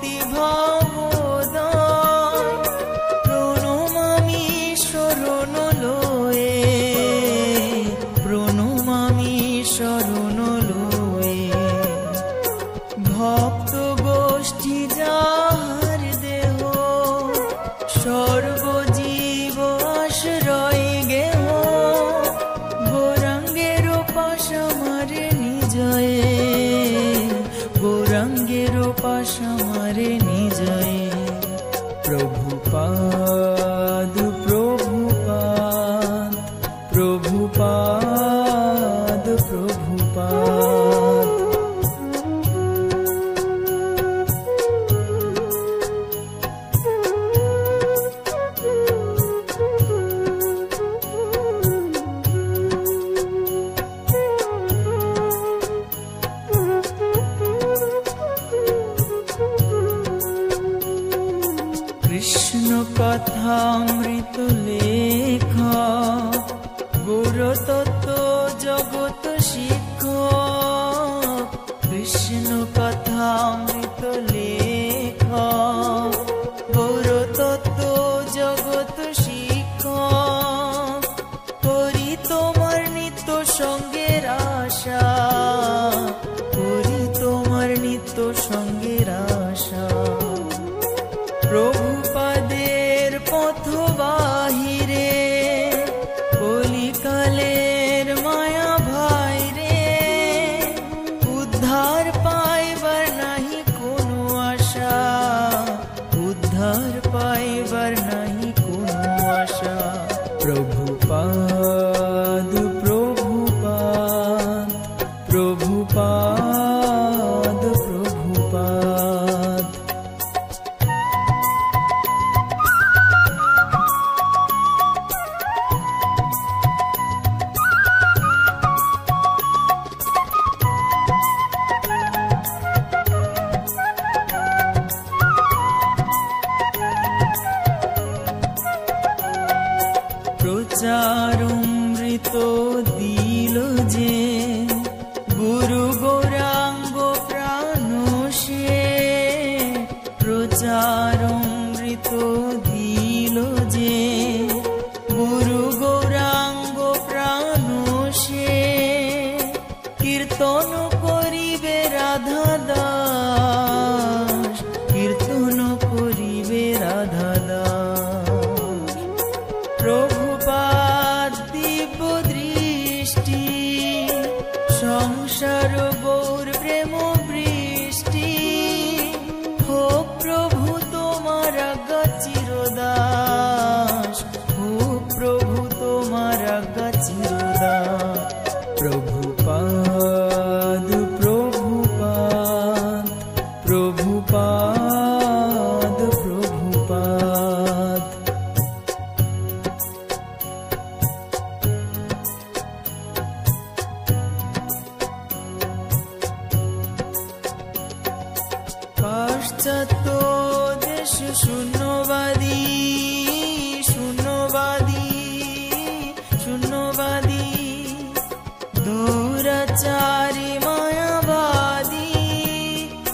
ভক্তি ভাবোদয় প্রণম আমি শরণ লয়ে, প্রণম আমি শরণ লয়ে। ভক্ত গোষ্ঠী যাহার দেহ সর্বজীব আশ্রয় গেহ, গৌরাঙ্গের উপাস আমার নিজয়ে, গৌরাঙ্গের উপাস আমার নিজয়ে। প্রভুপাদ প্রভুপাদ প্রভুপাদ প্রভুপাদ। কৃষ্ণ কথামৃত লেখ, গুরুতত্ত্ব জগৎ শিক্ষক। কৃষ্ণ কথামৃত লেখ, গুরুতত্ত্ব জগৎ শিক্ষক। করি তোমার নিত্য সঙ্গের আশা, করি তোমার নিত্য সঙ্গের আশা। প্রভুপাদের পথ বাহিরে, কলিকালের মায়া ভাইরে। উদ্ধার পাইবার নাহি কোনো আশা, উদ্ধার পাইবার নাহি কোনো আশা। প্রভুপাদ প্রভুপাদ প্রভুপাদ প্রভুপাদ। প্রচারমৃত দিল যে গুরু গৌরাঙ্গ প্রাণ সে। প্রচারমৃত দিল যে গুরু গৌরাঙ্গ প্রাণ সে। কীর্তন করিবে রাধা দাস, কীর্তন করিবে রাধা দাস। প্রভুপাদ দিব্য দৃষ্টি, সংসার গৌর প্রেম বৃষ্টি। হোক প্রভু তোমার আজ্ঞা চিরদাস, হোক প্রভু তোমার আজ্ঞা চিরদাস। প্রভুপাদ প্রভুপাদ প্রভুপাদ প্রভুপাদ। পাশ্চাত্য দেশ শূন্যবাদী, শূন্যবাদী শূন্যবাদী। দুরাচারী মায়াবাদী,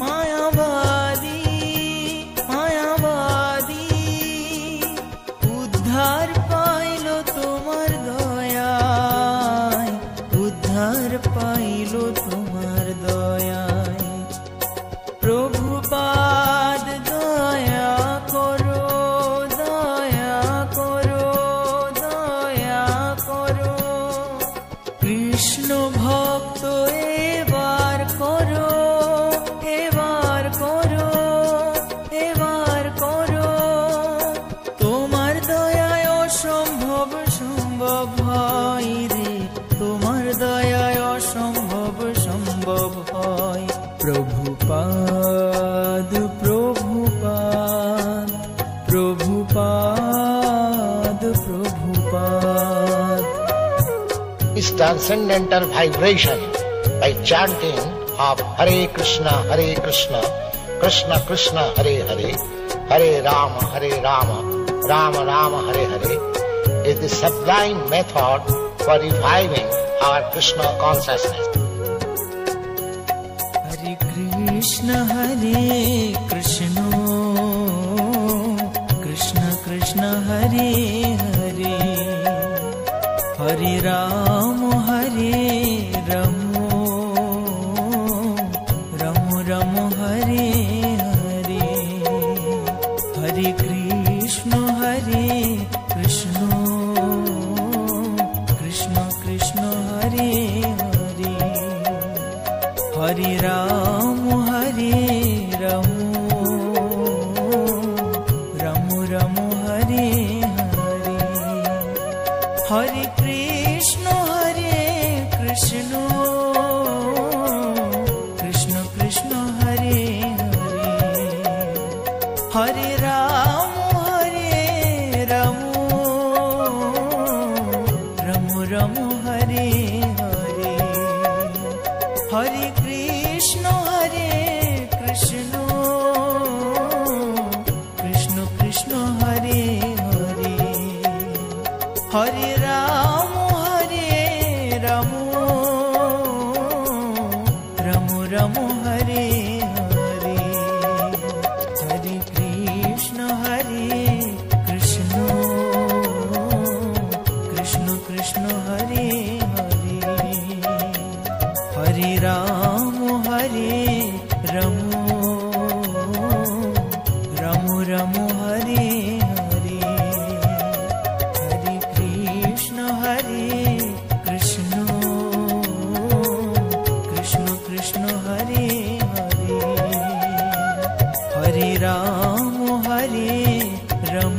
মায়াবাদী মায়াবাদী। উদ্ধার পাইল তোমার দয়ায়, উদ্ধার পাইল তোমার দয়ায়। প্রভুপাদ দয়া করো, দয়া করো, দয়া করো। কৃষ্ণ ভক্ত এবার করো, এবার করো, এবার করো। তোমার দয়ায় অসম্ভব সম্ভব হয় রে, তোমার দয়ায় অসম্ভব সম্ভব হয়। Prabhupada Prabhupada Prabhupada Prabhupada. This transcendental vibration by chanting of Hare Krishna Krishna Krishna Hare Hare, Hare Rama Rama Rama Hare Hare is the sublime method for reviving our Krishna consciousness. Hare Krishna हरे कृष्ण कृष्ण कृष्ण हरे हरे, हरे राम राम राम हरे हरे, हरे कृष्ण कृष्ण कृष्ण हरे हरे, हरे राम राम राम हरे हरे, हरे कृष्ण कृष्ण कृष्ण हरे हरे, हरे राम राम राम हरे हरे, हरे कृष्ण कृष्ण कृष्ण हरे हरे, हरे राम राम राम हरे हरे, हरे कृष्ण कृष्ण कृष्ण हरे हरे, हरे राम राम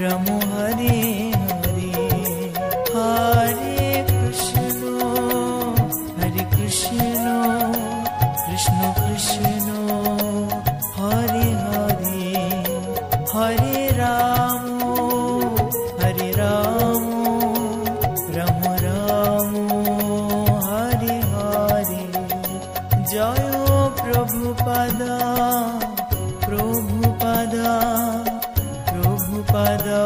राम हरे हरे, हरे कृष्ण कृष्ण कृष्ण हरे हरे, हरे राम राम राम हरे हरे, जय प्रभुपादा प्रभुपादा प्रभुपादा,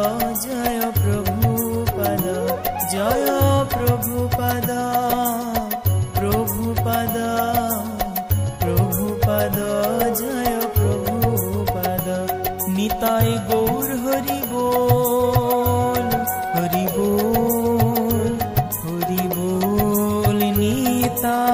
जय प्रभुपादा जय प्रभुपादा प्रभुपादा प्रभुपादा, जय प्रभुपादा, निताय गौर हरि बोल हरि बोल हरि बोल, निताय